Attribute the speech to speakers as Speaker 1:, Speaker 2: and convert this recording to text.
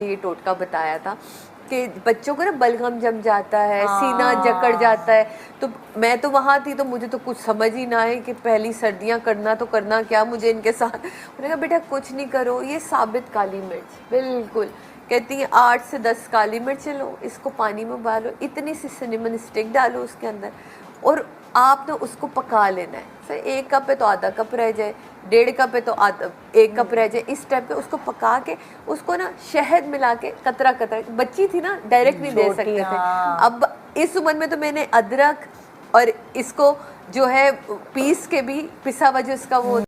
Speaker 1: ये टोटका बताया था कि बच्चों को ना बलगम जम जाता है, सीना जकड़ जाता है। तो मैं तो वहाँ थी तो मुझे तो कुछ समझ ही ना आए कि पहली सर्दियाँ करना तो करना क्या मुझे इनके साथ। मैंने कहा बेटा कुछ नहीं करो, ये साबित काली मिर्च बिल्कुल कहती है 8 से 10 काली मिर्च लो, इसको पानी में उबालो, इतनी सी सिनेमन स्टिक डालो उसके अंदर और आप ना उसको पका लेना है। फिर 1 कप है तो आधा कप रह जाए, 1.5 कप है तो आधा 1 कप रह जाए, इस टाइप पे उसको पका के उसको ना शहद मिला के कतरा कतरा, बच्ची थी ना डायरेक्ट नहीं दे सकते थे। अब इस उम्र में तो मैंने अदरक और इसको जो है पीस के भी पिसा हुआ जो इसका वो